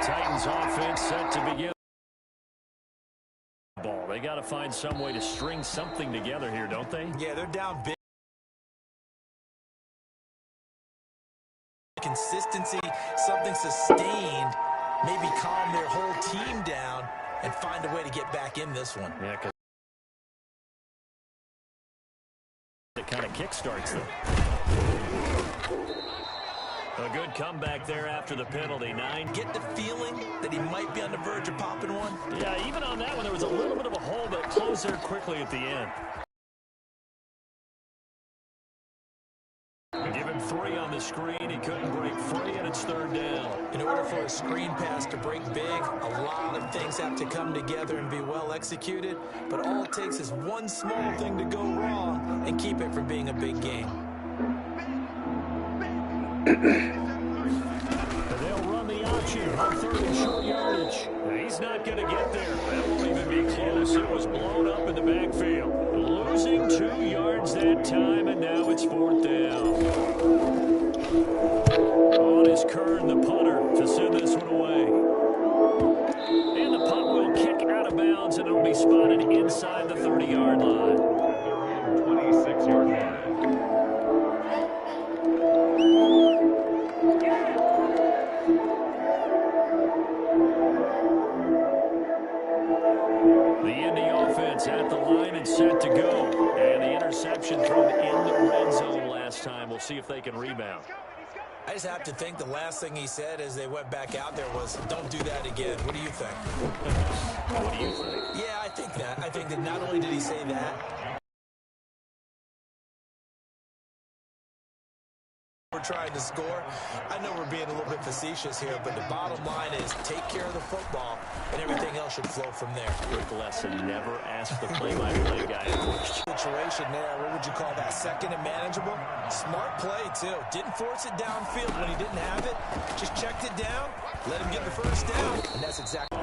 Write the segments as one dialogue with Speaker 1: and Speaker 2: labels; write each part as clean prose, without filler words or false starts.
Speaker 1: Titans offense set to begin. They got to find some way to string something together here, don't they?
Speaker 2: Yeah, they're down big. Consistency, something sustained, maybe calm their whole team down and find a way to get back in this one.
Speaker 1: Yeah, because it kind of kickstarts them. A good comeback there after the penalty. 9.
Speaker 2: Get the feeling that he might be on the verge of popping one.
Speaker 1: Yeah, even on that one, there was a little bit of a hole, but it closed there quickly at the end. Give him 3 on the screen. He couldn't break free, and it's 3rd down.
Speaker 2: In order for a screen pass to break big, a lot of things have to come together and be well executed. But all it takes is one small thing to go wrong and keep it from being a big game.
Speaker 1: They'll run the option on 3rd and short yardage. He's not going to get there. That won't even be close. It was blown up in the backfield. Losing 2 yards that time, and now it's 4th down. On is Kern, the punter, to send this one away. And the punt will kick out of bounds, and it'll be spotted inside the 30-yard line.
Speaker 3: 26-yard line.
Speaker 1: The Indy offense at the line and set to go. And the interception thrown in the red zone last time. We'll see if they can rebound.
Speaker 2: I just have to think the last thing he said as they went back out there was, don't do that again. What do you think?
Speaker 1: What do you think?
Speaker 2: Yeah, I think that. I think that not only did he say that, we're trying to score. I know we're being a little bit facetious here, but the bottom line is take care of the football, and everything else should flow from there.
Speaker 1: Quick lesson, never ask the play-by-play guy a question.
Speaker 2: Situation there, what would you call that, second and manageable? Smart play, too. Didn't force it downfield when he didn't have it. Just checked it down, let him get the first down, and that's exactly.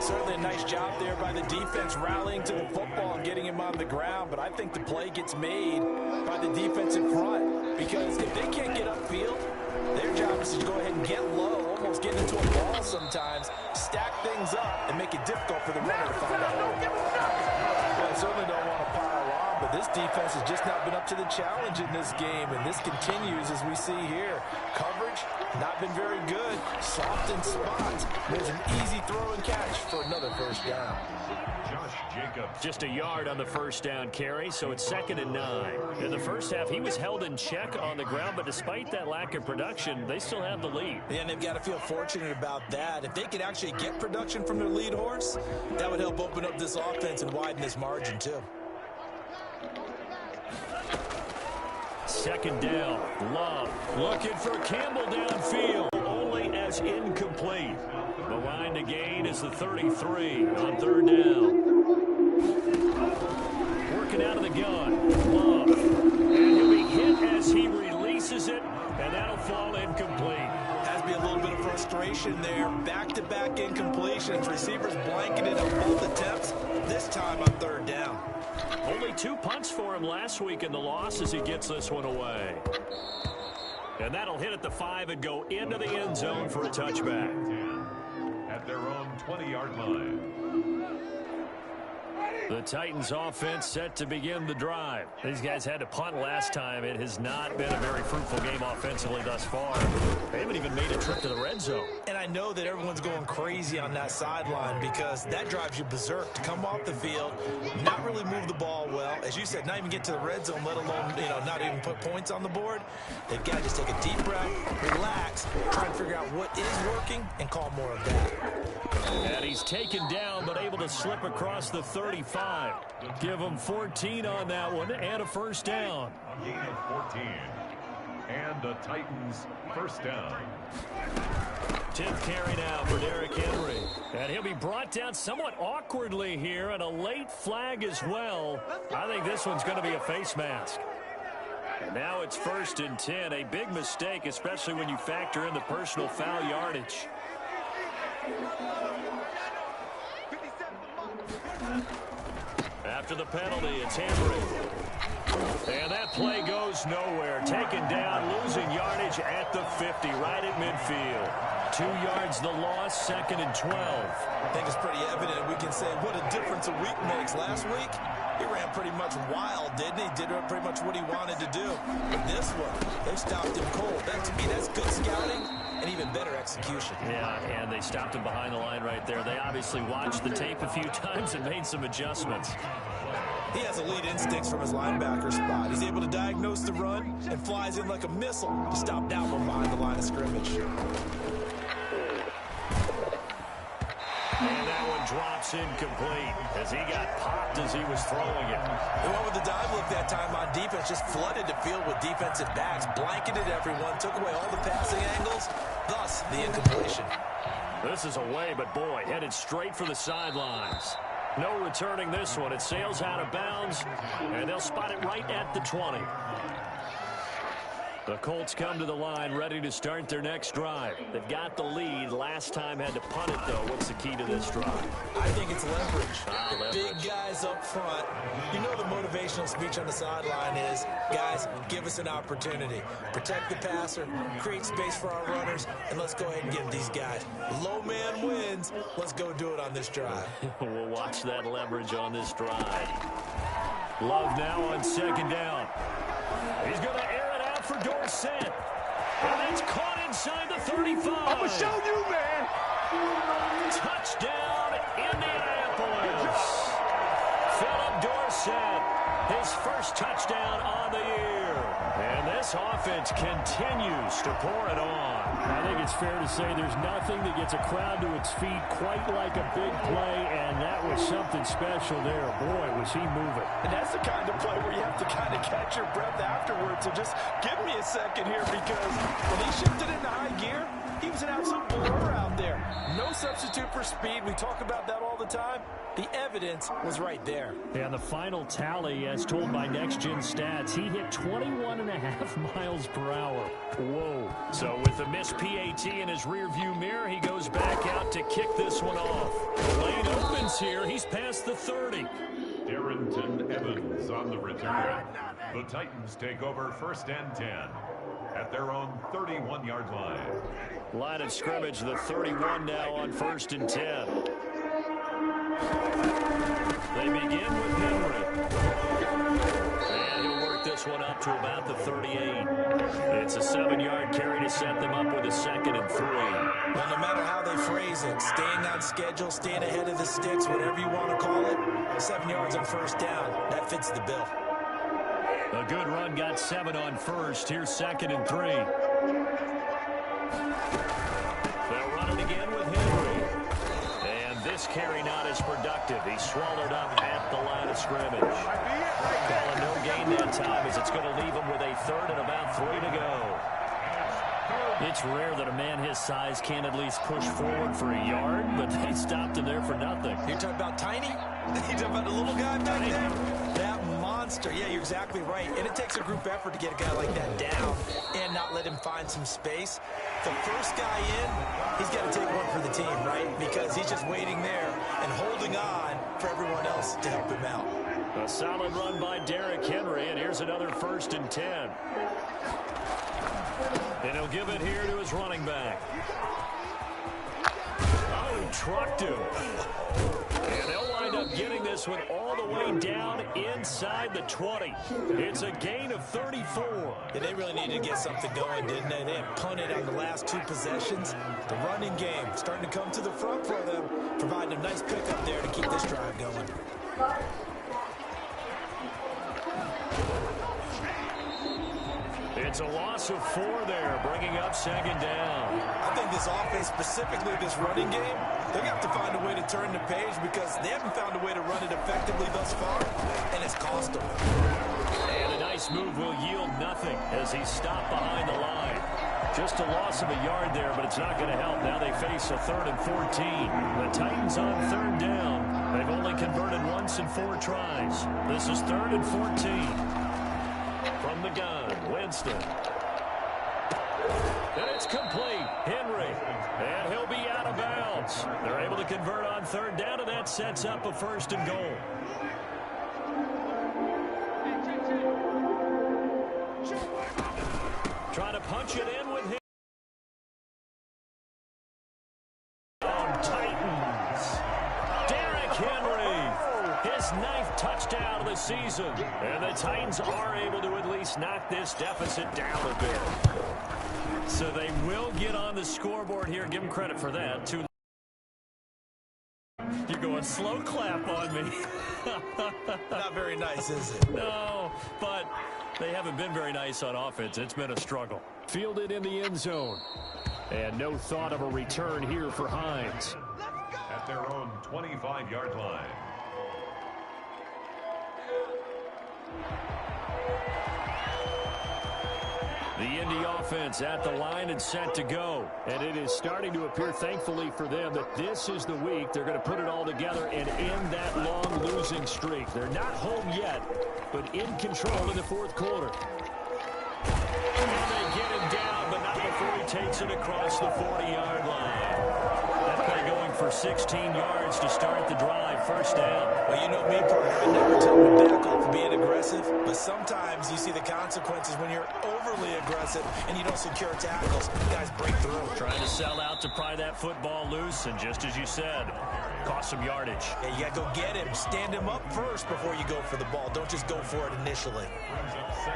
Speaker 2: Certainly a nice job there by the defense rallying to the football and getting him on the ground, but I think the play gets made by the defense in front, because if they can't get upfield, their job is to go ahead and get low, almost get into a ball sometimes, stack things up, and make it difficult for the runner to find a hole. Well, I certainly don't want to pile on, but this defense has just not been up to the challenge in this game, and this continues as we see here. Coverage, not been very good. Soft in spots. There's an easy throw and catch for another first down.
Speaker 1: Just a yard on the first down carry, so it's 2nd and 9. In the first half, he was held in check on the ground, but despite that lack of production, they still have the lead.
Speaker 2: Yeah, and they've got to feel fortunate about that. If they could actually get production from their lead horse, that would help open up this offense and widen this margin, too.
Speaker 1: 2nd down. Love looking for Campbell downfield, only as incomplete. The line to gain is the 33 on 3rd down. Working out of the gun. Love. And he'll be hit as he releases it, and that'll fall incomplete.
Speaker 2: Has to be a little bit of frustration there. Back-to-back incompletions. Receivers blanketed on both attempts, this time on 3rd down.
Speaker 1: Only 2 punts for him last week in the loss as he gets this one away. And that'll hit at the 5 and go into the end zone for a touchback.
Speaker 3: At their own 20-yard line.
Speaker 1: The Titans offense set to begin the drive. These guys had to punt last time. It has not been a very fruitful game offensively thus far. They haven't even made a trip to the red zone.
Speaker 2: And I know that everyone's going crazy on that sideline because that drives you berserk to come off the field, not really move the ball well. As you said, not even get to the red zone, let alone, not even put points on the board. They've got to just take a deep breath, relax, try and figure out what is working, and call more of that.
Speaker 1: And he's taken down, but able to slip across the 35. Give him 14 on that one, and a first down.
Speaker 3: A gain of 14. And the Titans first down.
Speaker 1: 10th carry now for Derrick Henry. And he'll be brought down somewhat awkwardly here, and a late flag as well. I think this one's going to be a face mask. And now it's 1st and 10. A big mistake, especially when you factor in the personal foul yardage. After the penalty, it's Henry. And that play goes nowhere. Taken down, losing yardage at the 50, right at midfield. 2 yards the loss, 2nd and 12.
Speaker 2: I think it's pretty evident. We can say what a difference a week makes. Last week, he ran pretty much wild, didn't he? Did pretty much what he wanted to do. But this one, they stopped him cold. That, to me, that's good scouting and even better execution.
Speaker 1: Yeah, and they stopped him behind the line right there. They obviously watched the tape a few times and made some adjustments.
Speaker 2: He has elite instincts from his linebacker spot. He's able to diagnose the run and flies in like a missile to stop down from behind the line of scrimmage.
Speaker 1: And that one drops incomplete as he got popped as he was throwing it.
Speaker 2: They went with the dive look that time on defense, just flooded the field with defensive backs, blanketed everyone, took away all the passing angles, thus the incompletion.
Speaker 1: This is away, but boy, headed straight for the sidelines. No returning this one. It sails out of bounds, and they'll spot it right at the 20. The Colts come to the line ready to start their next drive. They've got the lead. Last time had to punt it, though. What's the key to this drive?
Speaker 2: I think it's leverage.
Speaker 1: Leverage.
Speaker 2: Big guys up front. You know the motivational speech on the sideline is, guys, give us an opportunity. Protect the passer, create space for our runners, and let's go ahead and give these guys. Low man wins. Let's go do it on this drive.
Speaker 1: We'll watch that leverage on this drive. Love now on 2nd down. He's going to air it out for Dorsett. And it's caught inside the 35.
Speaker 4: I'm going to show you, man.
Speaker 1: Touchdown, Indianapolis. Philip Dorsett, his first touchdown on the year. And this offense continues to pour it on.
Speaker 5: I think it's fair to say there's nothing that gets a crowd to its feet quite like a big play, and that was something special there. Boy, was he moving.
Speaker 4: And that's the kind of play where you have to kind of catch your breath afterwards. So just give me a second here, because when he shifted into high gear, he was an absolute blur out there. No substitute for speed. We talk about that all the time. The evidence was right there.
Speaker 5: And the final tally, as told by Next Gen Stats, he hit 21.5 miles per hour. Whoa.
Speaker 1: So with the missed PAT in his rearview mirror, he goes back out to kick this one off. Lane opens here. He's past the 30.
Speaker 3: Darrington Evans on the return. The Titans take over 1st and 10 at their own 31-yard line.
Speaker 1: Line of scrimmage, the 31 now on 1st and 10. They begin with Henry. And he'll work this one up to about the 38. It's a 7-yard carry to set them up with a 2nd and 3.
Speaker 2: Well, no matter how they phrase it, staying on schedule, staying ahead of the sticks, whatever you want to call it, 7 yards on 1st down, that fits the bill.
Speaker 1: A good run got 7 on 1st. Here's 2nd and 3. They'll run it again with Henry. And this carry not as productive. He's swallowed up at the line of scrimmage. Calling no gain that time, as it's going to leave him with a 3rd and about 3 to go.
Speaker 5: It's rare that a man his size can't at least push forward for a yard, but they stopped him there for nothing.
Speaker 2: You're talking about tiny? You're talking about the little guy back there? That monster. Yeah, you're exactly right. And it takes a group effort to get a guy like that down and not let him find some space. The first guy in, he's got to take one for the team, right? Because he's just waiting there and holding on for everyone else to help him out.
Speaker 1: A solid run by Derrick Henry, and here's another 1st and 10. And he'll give it here to his running back. Oh, he trucked him. And they'll wind up getting this one all the way down inside the 20. It's a gain of 34.
Speaker 2: Yeah, they really needed to get something going, didn't they? They had punted on the last 2 possessions. The running game starting to come to the front for them, providing a nice pickup there to keep this drive going.
Speaker 1: It's a loss of 4 there, bringing up 2nd down.
Speaker 2: I think this offense, specifically this running game, they're going to have to find a way to turn the page because they haven't found a way to run it effectively thus far, and it's cost them.
Speaker 1: And a nice move will yield nothing as he's stopped behind the line. Just a loss of a yard there, but it's not going to help. Now they face a 3rd and 14. The Titans on 3rd down. They've only converted once in 4 tries. This is 3rd and 14. From the gun, Winston. And it's complete. Henry. And he'll be out of bounds. They're able to convert on 3rd down, and that sets up a 1st and goal. punch it in with him. Titans. Derrick Henry, his 9th touchdown of the season. And the Titans are able to at least knock this deficit down a bit. So they will get on the scoreboard here. Give them credit for that. You're going slow clap on me.
Speaker 2: Not very nice, is it?
Speaker 1: No, but they haven't been very nice on offense. It's been a struggle.
Speaker 5: Fielded in the end zone. And no thought of a return here for Hines.
Speaker 3: At their own 25-yard line.
Speaker 1: The Indy offense at the line and set to go.
Speaker 5: And it is starting to appear, thankfully for them, that this is the week they're going to put it all together and end that long losing streak. They're not home yet, but in control in the 4th quarter.
Speaker 1: And they get him down, but not before he takes it across the 40-yard line. That play going for 16 yards to start the drive. First down.
Speaker 2: Well, you know me, partner. I never tell them to back off being aggressive, but sometimes you see the consequences when you're overly aggressive and you don't secure tackles. You guys break through.
Speaker 1: Trying to sell out to pry that football loose, and just as you said, cost some yardage.
Speaker 2: Yeah, you got to go get him. Stand him up first before you go for the ball. Don't just go for it initially.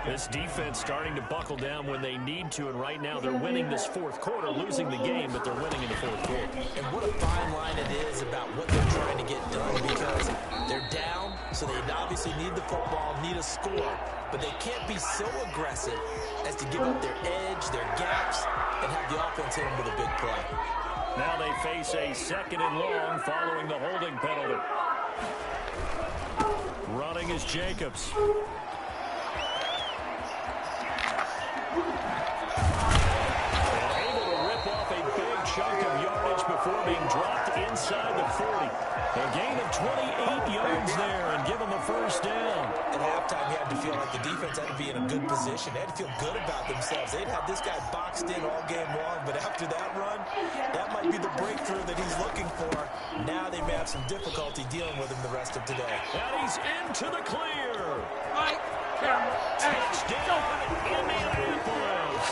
Speaker 1: This defense starting to buckle down when they need to, and right now they're winning this 4th quarter, losing the game, but they're winning in the 4th quarter.
Speaker 2: And what a fine line it is about what they're trying to get done, because they're down, so they obviously need the football, need a score, but they can't be so aggressive as to give up their edge, their gaps, and have the offense hit them with a big play.
Speaker 1: Now they face a 2nd and long following the holding penalty. Running is Jacobs. Able to rip off a big chunk of yardage before being dropped inside the 40. A gain of 28 yards there and give them a first down.
Speaker 2: At halftime, you had to feel like the defense had to be in a good position. They had to feel good about themselves. They'd had this guy boxed in all game long, but after that run, that might be the breakthrough that he's looking for. Now they may have some difficulty dealing with him the rest of today.
Speaker 1: And he's into the clear. Touchdown, Indianapolis.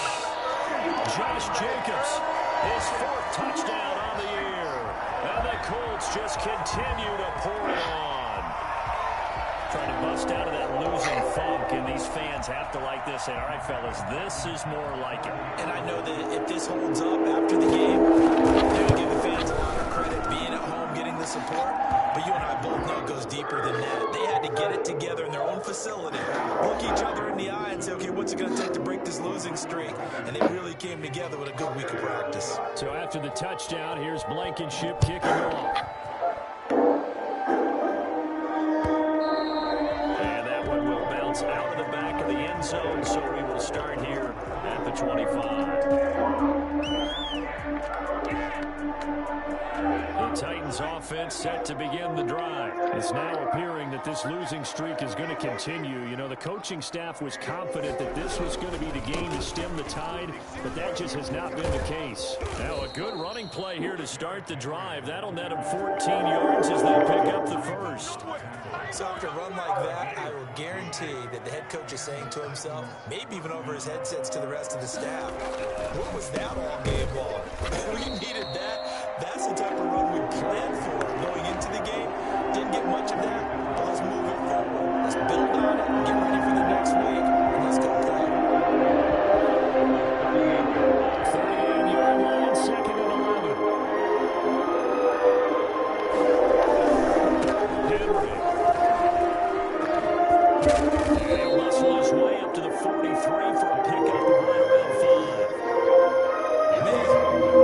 Speaker 1: Josh Jacobs, his 4th touchdown on the year. And the Colts just continue to pour it on. Trying to bust out of that losing funk, and these fans have to like this. Say, all right, fellas, this is more like it.
Speaker 2: And I know that if this holds up after the game, they're going to give the fans a lot of credit being at home, getting the support. But you and I both know it goes deeper than that. They had to get it together in their own facility, look each other in the eye and say, okay, what's it going to take to break this losing streak? And they really came together with a good week of practice.
Speaker 5: So after the touchdown, here's Blankenship kicking off.
Speaker 1: And that one will bounce out of the back of the end zone, so we will start here at the 25. The Titans offense set to begin the drive.
Speaker 5: It's now appearing that this losing streak is going to continue. You know, the coaching staff was confident that this was going to be the game to stem the tide, but that just has not been the case.
Speaker 1: Now a good running play here to start the drive. That'll net them 14 yards as they pick up the first.
Speaker 2: So after a run like that, I will guarantee that the head coach is saying to himself, maybe even over his headsets to the rest of the staff, what was that all game long? We needed that. That's the type of run we planned for going into the game. Didn't get much of that, but let's move it forward. Let's build on it and get ready for the next week. And let's go play.
Speaker 5: 38-yard line, 2nd and 11.
Speaker 1: Henry. He'll muscle his way up to the 43 for a pickup of right around 5.
Speaker 2: Man,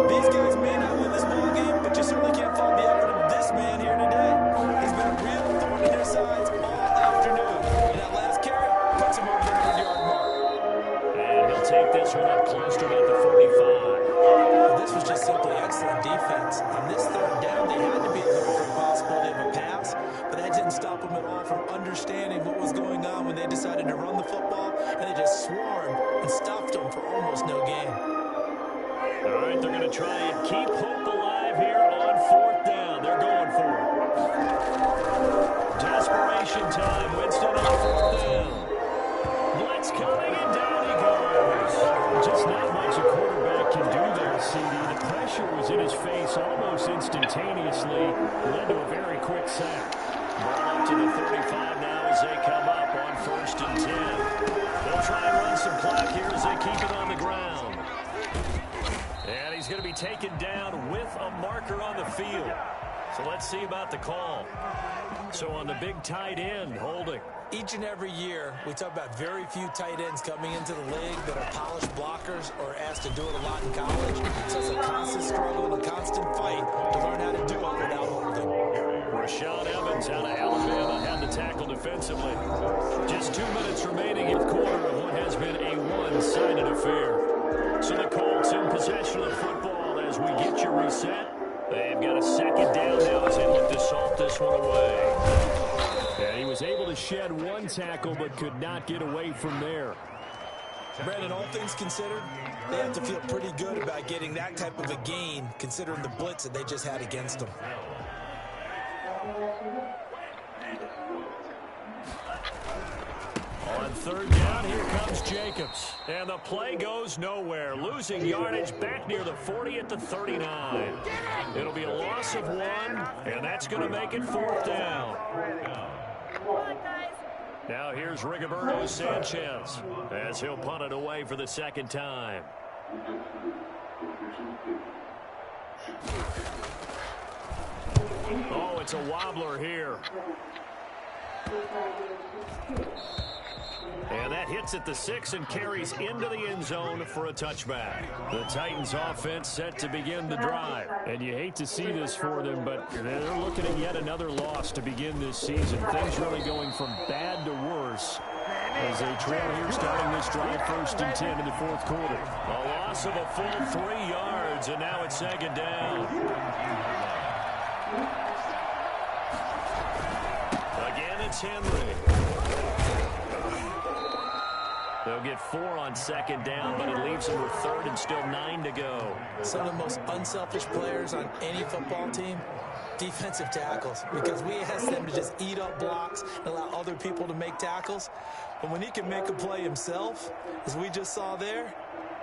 Speaker 2: these guys may not win this ball game, but you certainly can't fault the effort of this man here today. He's been a real thorn in their sides all afternoon. And that last carry puts him over the 100-yard mark.
Speaker 1: And he'll take this one up close to about the 45.
Speaker 2: Well, this was just simply excellent defense. On this 3rd down, they had to be looking for a possibility of a pass, but that didn't stop them at all from understanding what was going on when they decided to run the football, and they just swarmed and stopped them for almost no gain.
Speaker 1: All right, they're going to try and keep hope alive here on 4th down. They're going for it. Desperation time. Winston on 4th down. Blitz coming, and down he goes. Just not
Speaker 5: close instantaneously, led to a very quick sack.
Speaker 1: Ball up to the 35 now as they come up on 1st and 10. They'll try and run some clock here as they keep it on the ground. And he's going to be taken down with a marker on the field. So let's see about the call. So on the big tight end, holding.
Speaker 2: Each and every year, we talk about very few tight ends coming into the league that are polished blockers or asked to do it a lot in college. So it's a constant struggle and a constant fight to learn how to do it without holding.
Speaker 1: Rashaan Evans out of Alabama had the tackle defensively. Just 2 minutes remaining in the quarter of what has been a one-sided affair. So the Colts in possession of the football as we get you reset. They've got a 2nd down now as they look to salt this one away.
Speaker 5: And he was able to shed one tackle but could not get away from there.
Speaker 2: Brandon, all things considered, they have to feel pretty good about getting that type of a gain considering the blitz that they just had against them.
Speaker 1: On 3rd down, here comes Jacobs. And the play goes nowhere. Losing yardage back near the 40 at the 39. It'll be a loss of 1, and that's going to make it 4th down. Now here's Rigoberto Sanchez as he'll punt it away for the 2nd time. Oh, it's a wobbler here. And that hits at the 6 and carries into the end zone for a touchback. The Titans offense set to begin the drive.
Speaker 5: And you hate to see this for them, but they're looking at yet another loss to begin this season. Things really going from bad to worse as they trail here starting this drive 1st and 10 in the 4th quarter.
Speaker 1: A loss of a full 3 yards, and now it's 2nd down. Again, it's Henry. They'll get 4 on 2nd down, but it leaves them with 3rd and still 9 to go.
Speaker 2: Some of the most unselfish players on any football team, defensive tackles, because we ask them to just eat up blocks and allow other people to make tackles. But when he can make a play himself, as we just saw there,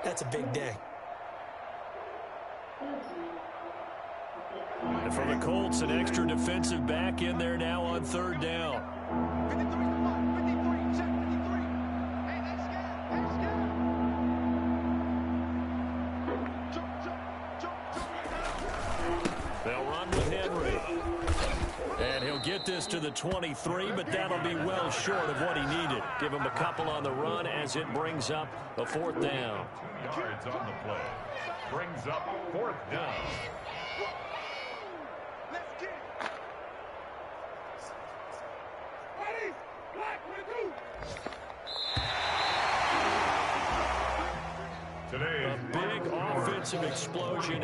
Speaker 2: that's a big day.
Speaker 1: And for the Colts, an extra defensive back in there now on 3rd down. They'll run with Henry. And he'll get this to the 23, but that'll be well short of what he needed. Give him a couple on the run as it brings up a 4th down.
Speaker 3: Yards on the play. Brings up 4th down.
Speaker 1: A big offensive explosion.